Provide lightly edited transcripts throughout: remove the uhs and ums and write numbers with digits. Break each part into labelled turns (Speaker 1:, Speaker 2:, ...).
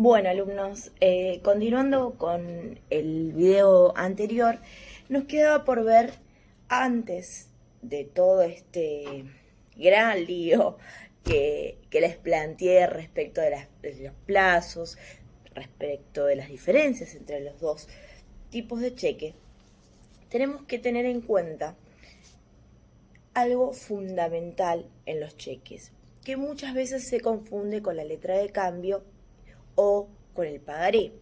Speaker 1: Bueno, alumnos, continuando con el video anterior, nos quedaba por ver, antes de todo este gran lío que les planteé respecto de los plazos, respecto de las diferencias entre los dos tipos de cheque, tenemos que tener en cuenta algo fundamental en los cheques, que muchas veces se confunde con la letra de cambio o con el pagaré.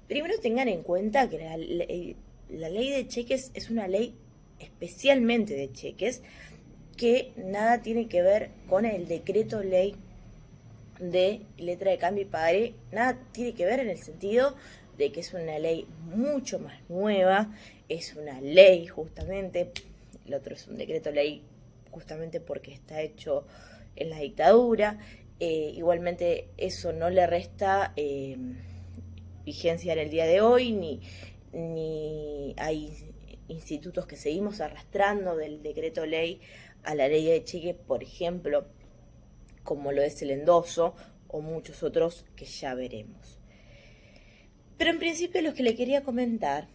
Speaker 1: Primero tengan en cuenta que la ley de cheques es una ley especialmente de cheques que nada tiene que ver con el decreto ley de letra de cambio y pagaré, nada tiene que ver en el sentido de que es una ley mucho más nueva, es una ley justamente, el otro es un decreto ley justamente porque está hecho en la dictadura. Igualmente eso no le resta vigencia en el día de hoy, ni hay institutos que seguimos arrastrando del decreto ley a la ley de cheque, por ejemplo, como lo es el endoso o muchos otros que ya veremos. Pero en principio lo que le quería comentar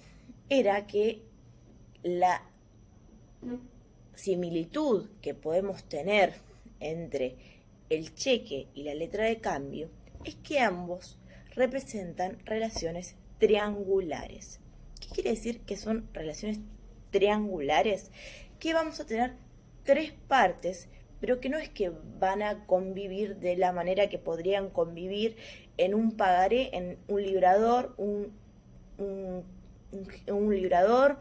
Speaker 1: era que la similitud que podemos tener entre el cheque y la letra de cambio es que ambos representan relaciones triangulares. ¿Qué quiere decir que son relaciones triangulares? Que vamos a tener tres partes, pero que no es que van a convivir de la manera que podrían convivir en un pagaré, en un librador, un librador,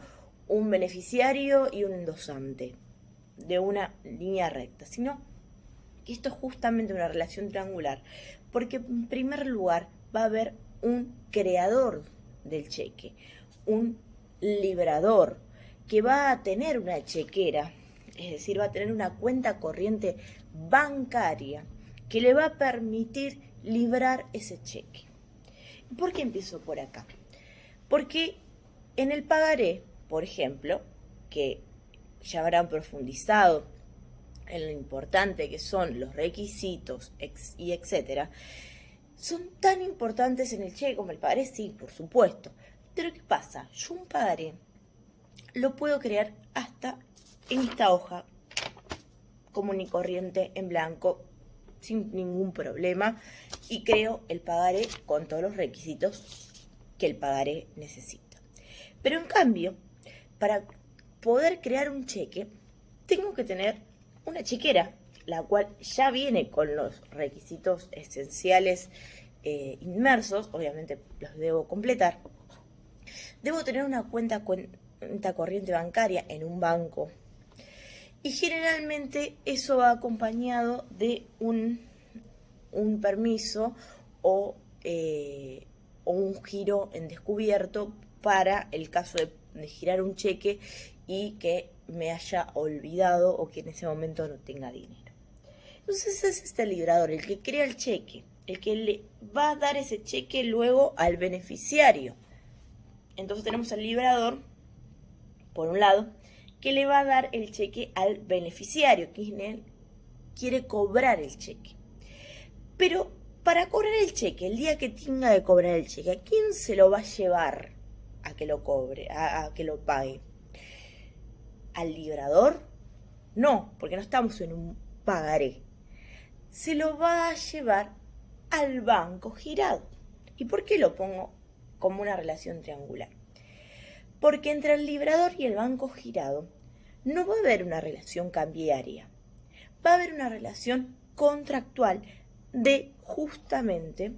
Speaker 1: un beneficiario y un endosante de una línea recta, sino que esto es justamente una relación triangular, porque en primer lugar va a haber un creador del cheque, un librador, que va a tener una chequera, es decir, va a tener una cuenta corriente bancaria que le va a permitir librar ese cheque. ¿Por qué empiezo por acá? Porque en el pagaré, por ejemplo, que ya habrán profundizado en lo importante que son los requisitos y etcétera, son tan importantes en el cheque como el pagaré, sí, por supuesto. Pero ¿qué pasa? Yo un pagaré lo puedo crear hasta en esta hoja común y corriente en blanco sin ningún problema y creo el pagaré con todos los requisitos que el pagaré necesita. Pero en cambio, para poder crear un cheque, tengo que tener una chequera, la cual ya viene con los requisitos esenciales inmersos, obviamente los debo completar. Debo tener una cuenta corriente bancaria en un banco. Y generalmente eso va acompañado de un permiso o un giro en descubierto para el caso de girar un cheque y que me haya olvidado o que en ese momento no tenga dinero. Entonces es este librador, el que crea el cheque, el que le va a dar ese cheque luego al beneficiario. Entonces tenemos al librador, por un lado, que le va a dar el cheque al beneficiario, que quiere cobrar el cheque. Pero para cobrar el cheque, el día que tenga de cobrar el cheque, ¿a quién se lo va a llevar a que lo cobre, a que lo pague? ¿Al librador? No, porque no estamos en un pagaré. Se lo va a llevar al banco girado. ¿Y por qué lo pongo como una relación triangular? Porque entre el librador y el banco girado no va a haber una relación cambiaria, va a haber una relación contractual de justamente,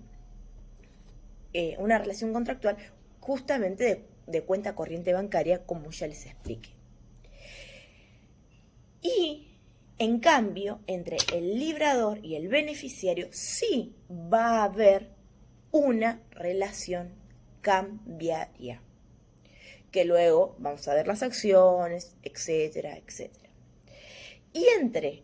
Speaker 1: de cuenta corriente bancaria, como ya les expliqué. Y, en cambio, entre el librador y el beneficiario sí va a haber una relación cambiaria, que luego vamos a ver las acciones, etcétera, etcétera. Y entre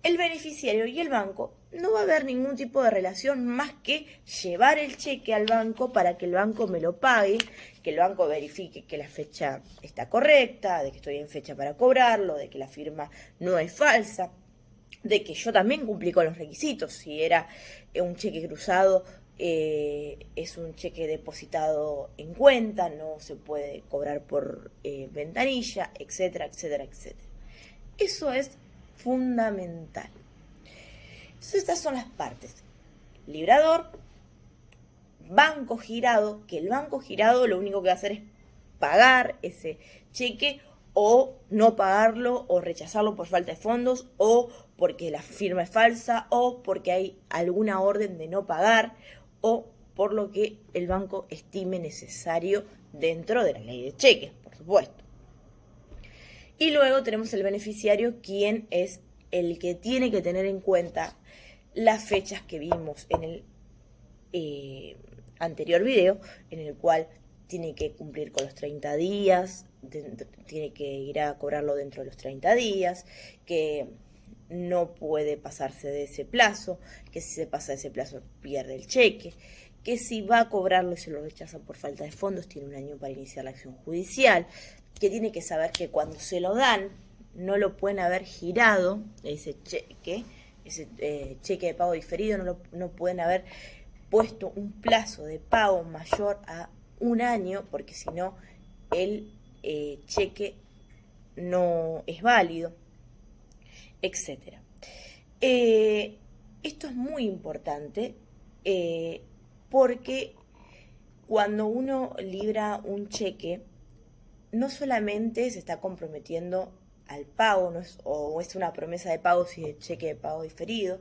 Speaker 1: el beneficiario y el banco no va a haber ningún tipo de relación más que llevar el cheque al banco para que el banco me lo pague, que el banco verifique que la fecha está correcta, de que estoy en fecha para cobrarlo, de que la firma no es falsa, de que yo también cumplí con los requisitos. Si era un cheque cruzado, es un cheque depositado en cuenta, no se puede cobrar por ventanilla, etcétera, etcétera, etcétera. Eso es fundamental. Entonces estas son las partes. Librador, banco girado, que el banco girado lo único que va a hacer es pagar ese cheque o no pagarlo o rechazarlo por falta de fondos o porque la firma es falsa o porque hay alguna orden de no pagar o por lo que el banco estime necesario dentro de la ley de cheques, por supuesto. Y luego tenemos el beneficiario, quien es el que tiene que tener en cuenta las fechas que vimos en el anterior video, en el cual tiene que cumplir con los 30 días, tiene que ir a cobrarlo dentro de los 30 días, que no puede pasarse de ese plazo, que si se pasa de ese plazo pierde el cheque, que si va a cobrarlo y se lo rechaza por falta de fondos, tiene un año para iniciar la acción judicial, que tiene que saber que cuando se lo dan, no lo pueden haber girado, ese cheque de pago diferido, no pueden haber puesto un plazo de pago mayor a un año, porque si no, el cheque no es válido, etc. Esto es muy importante porque cuando uno libra un cheque, no solamente se está comprometiendo al pago, o es una promesa de pago si es cheque de pago diferido,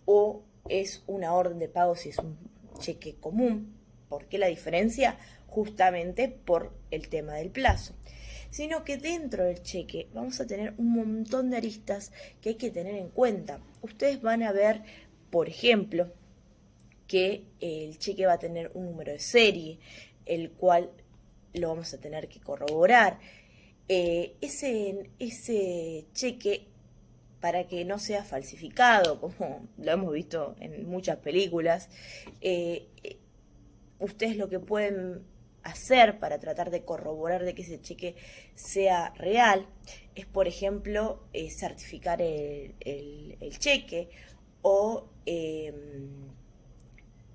Speaker 1: o es una orden de pago si es un cheque común. ¿Por qué la diferencia? Justamente por el tema del plazo. Sino que dentro del cheque vamos a tener un montón de aristas que hay que tener en cuenta. Ustedes van a ver, por ejemplo, que el cheque va a tener un número de serie, el cual lo vamos a tener que corroborar. Ese cheque, para que no sea falsificado, como lo hemos visto en muchas películas, ustedes lo que pueden hacer para tratar de corroborar de que ese cheque sea real es, por ejemplo, certificar el cheque o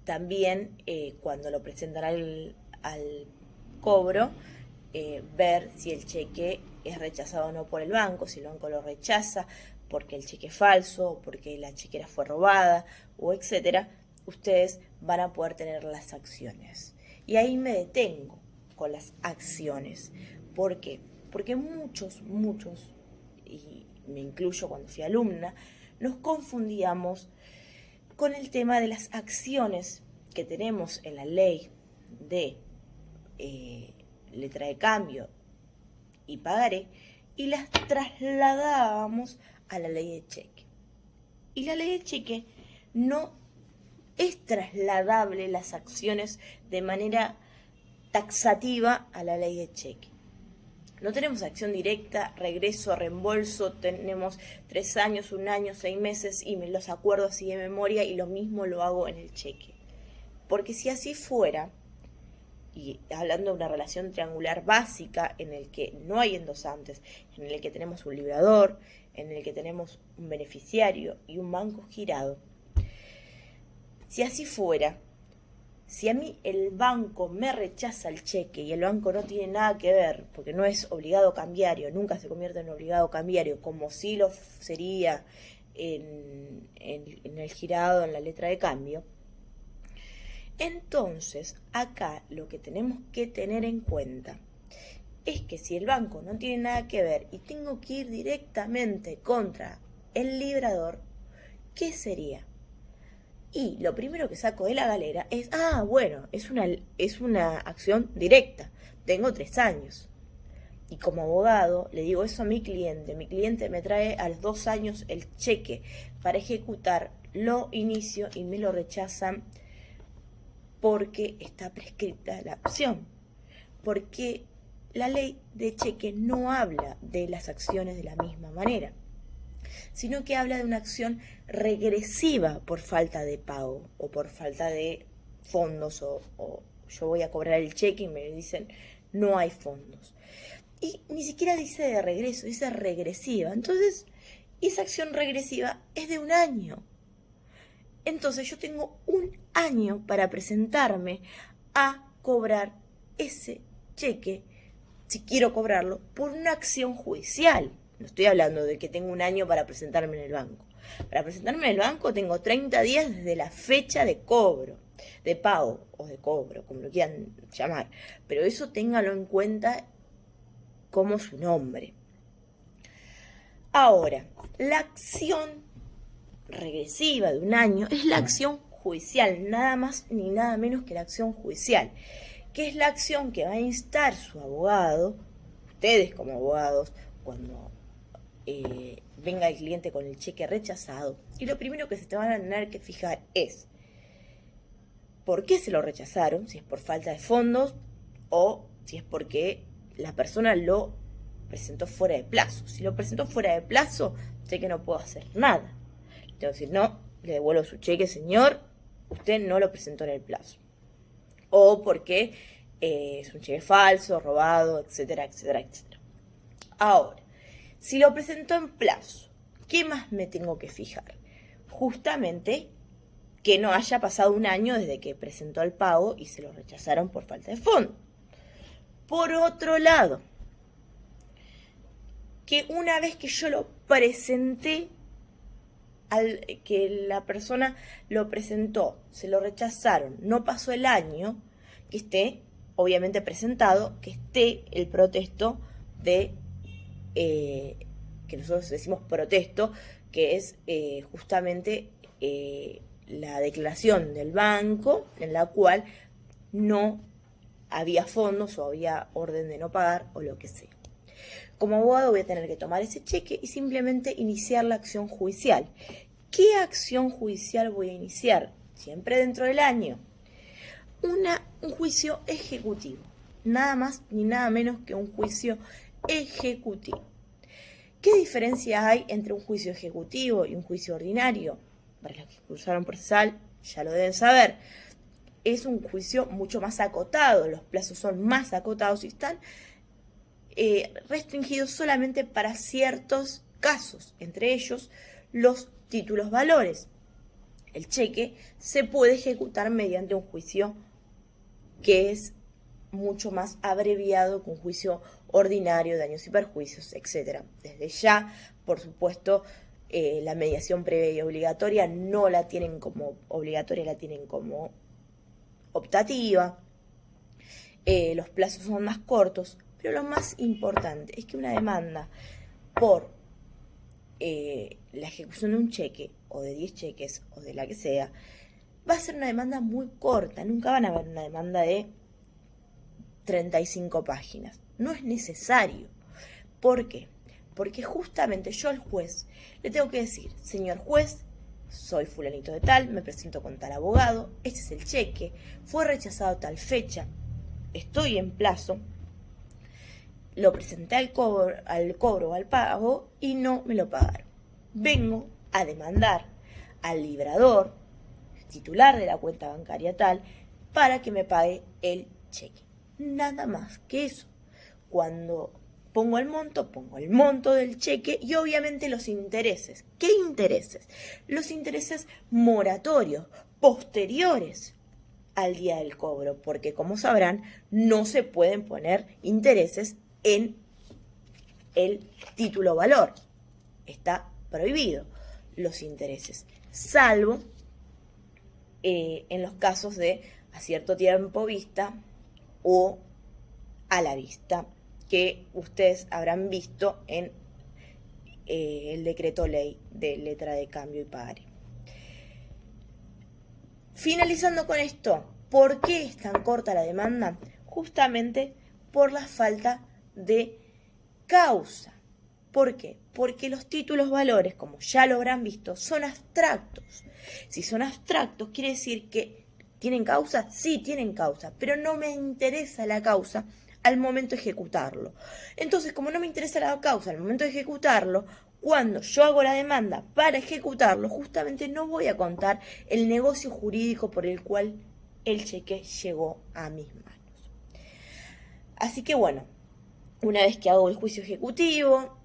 Speaker 1: también cuando lo presentan al cobro, ver si el cheque es rechazado o no por el banco, si el banco lo rechaza porque el cheque es falso, o porque la chequera fue robada, o etcétera, ustedes van a poder tener las acciones. Y ahí me detengo con las acciones. ¿Por qué? Porque muchos, y me incluyo cuando fui alumna, nos confundíamos con el tema de las acciones que tenemos en la ley de letra de cambio y pagaré, y las trasladábamos a la ley de cheque. Y la ley de cheque no es trasladable las acciones de manera taxativa a la ley de cheque. No tenemos acción directa, regreso, reembolso, tenemos 3 años, 1 año, 6 meses y me los acuerdo así de memoria, y lo mismo lo hago en el cheque. Porque si así fuera, y hablando de una relación triangular básica en el que no hay endosantes, en el que tenemos un librador, en el que tenemos un beneficiario y un banco girado, si así fuera, si a mí el banco me rechaza el cheque y el banco no tiene nada que ver, porque no es obligado cambiario, nunca se convierte en obligado cambiario, como si lo sería en el girado, en la letra de cambio, entonces acá lo que tenemos que tener en cuenta es que si el banco no tiene nada que ver y tengo que ir directamente contra el librador, ¿qué sería? Y lo primero que saco de la galera es, bueno, es una acción directa, tengo 3 años. Y como abogado le digo eso a mi cliente me trae a los 2 años el cheque para ejecutar, lo inicio y me lo rechazan porque está prescrita la acción, porque la ley de cheque no habla de las acciones de la misma manera, sino que habla de una acción regresiva por falta de pago o por falta de fondos, o yo voy a cobrar el cheque y me dicen no hay fondos. Y ni siquiera dice de regreso, dice regresiva. Entonces, esa acción regresiva es de 1 año. Entonces yo tengo un año para presentarme a cobrar ese cheque, si quiero cobrarlo, por una acción judicial. No estoy hablando de que tengo un año para presentarme en el banco. Para presentarme en el banco tengo 30 días desde la fecha de cobro, de pago o de cobro, como lo quieran llamar. Pero eso téngalo en cuenta como su nombre. Ahora, la acción regresiva de un año es la acción judicial, nada más ni nada menos que la acción judicial, que es la acción que va a instar su abogado, ustedes como abogados, cuando venga el cliente con el cheque rechazado, y lo primero que se te van a tener que fijar es por qué se lo rechazaron, si es por falta de fondos o si es porque la persona lo presentó fuera de plazo. Si lo presentó fuera de plazo, sé que no puedo hacer nada. Tengo que decir, no, le devuelvo su cheque, señor, usted no lo presentó en el plazo. O porque es un cheque falso, robado, etcétera, etcétera, etcétera. Ahora, si lo presentó en plazo, ¿qué más me tengo que fijar? Justamente que no haya pasado un año desde que presentó el pago y se lo rechazaron por falta de fondo. Por otro lado, que una vez que yo lo presenté, que la persona lo presentó, se lo rechazaron, no pasó el año, que esté obviamente presentado, que esté el protesto de, que nosotros decimos protesto, que es justamente la declaración del banco en la cual no había fondos o había orden de no pagar o lo que sea. Como abogado voy a tener que tomar ese cheque y simplemente iniciar la acción judicial. ¿Qué acción judicial voy a iniciar? Siempre dentro del año. Un juicio ejecutivo. Nada más ni nada menos que un juicio ejecutivo. ¿Qué diferencia hay entre un juicio ejecutivo y un juicio ordinario? Para los que cursaron procesal ya lo deben saber. Es un juicio mucho más acotado, los plazos son más acotados y están restringidos solamente para ciertos casos, entre ellos los títulos valores. El cheque se puede ejecutar mediante un juicio que es mucho más abreviado que un juicio ordinario, daños y perjuicios, etc. Desde ya, por supuesto, la mediación previa y obligatoria no la tienen como obligatoria, la tienen como optativa. Los plazos son más cortos, pero lo más importante es que una demanda por la ejecución de un cheque, o de 10 cheques, o de la que sea, va a ser una demanda muy corta. Nunca van a ver una demanda de 35 páginas. No es necesario. ¿Por qué? Porque justamente yo al juez le tengo que decir, señor juez, soy fulanito de tal, me presento con tal abogado, este es el cheque, fue rechazado tal fecha, estoy en plazo, lo presenté al cobro o al pago y no me lo pagaron. Vengo a demandar al librador, titular de la cuenta bancaria tal, para que me pague el cheque. Nada más que eso. Cuando pongo el monto del cheque y obviamente los intereses. ¿Qué intereses? Los intereses moratorios, posteriores al día del cobro, porque como sabrán, no se pueden poner intereses en el título valor. Está prohibido los intereses, salvo en los casos de a cierto tiempo vista o a la vista, que ustedes habrán visto en el decreto ley de letra de cambio y pagaré. Finalizando con esto, ¿por qué es tan corta la demanda? Justamente por la falta de causa. ¿Por qué? Porque los títulos valores, como ya lo habrán visto, son abstractos. Si son abstractos, quiere decir que ¿tienen causa? Sí, tienen causa, pero no me interesa la causa al momento de ejecutarlo. Entonces, como no me interesa la causa al momento de ejecutarlo, cuando yo hago la demanda para ejecutarlo, justamente no voy a contar el negocio jurídico por el cual el cheque llegó a mis manos. Así que bueno, una vez que hago el juicio ejecutivo,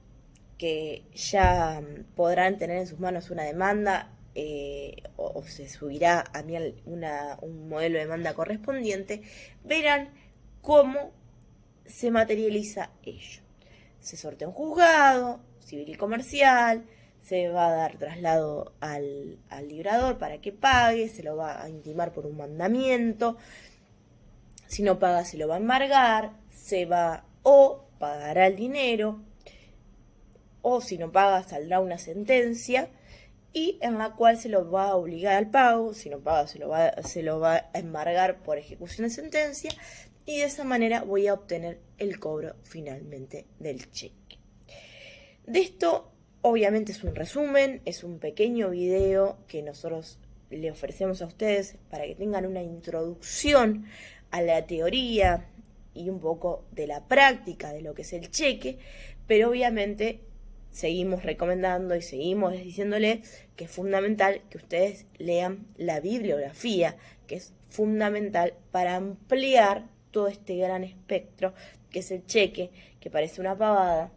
Speaker 1: que ya podrán tener en sus manos una demanda o se subirá a mí un modelo de demanda correspondiente, verán cómo se materializa ello. Se sortea un juzgado civil y comercial, se va a dar traslado al librador para que pague, se lo va a intimar por un mandamiento, si no paga se lo va a embargar, se va o pagará el dinero, o si no paga saldrá una sentencia, y en la cual se lo va a obligar al pago, si no paga se lo va a embargar por ejecución de sentencia, y de esa manera voy a obtener el cobro finalmente del cheque. De esto obviamente es un resumen, es un pequeño video que nosotros le ofrecemos a ustedes para que tengan una introducción a la teoría y un poco de la práctica de lo que es el cheque, pero obviamente seguimos recomendando y seguimos diciéndole que es fundamental que ustedes lean la bibliografía, que es fundamental para ampliar todo este gran espectro que es el cheque, que parece una pavada,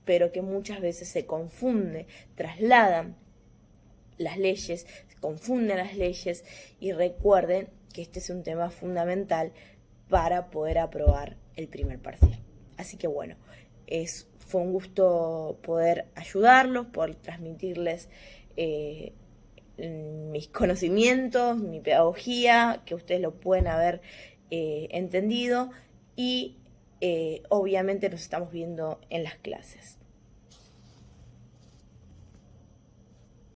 Speaker 1: pero que muchas veces se confunde, trasladan las leyes, se confunden las leyes, y recuerden que este es un tema fundamental para poder aprobar el primer parcial. Así que bueno, fue un gusto poder ayudarlos, poder transmitirles mis conocimientos, mi pedagogía, que ustedes lo pueden haber entendido, y obviamente nos estamos viendo en las clases.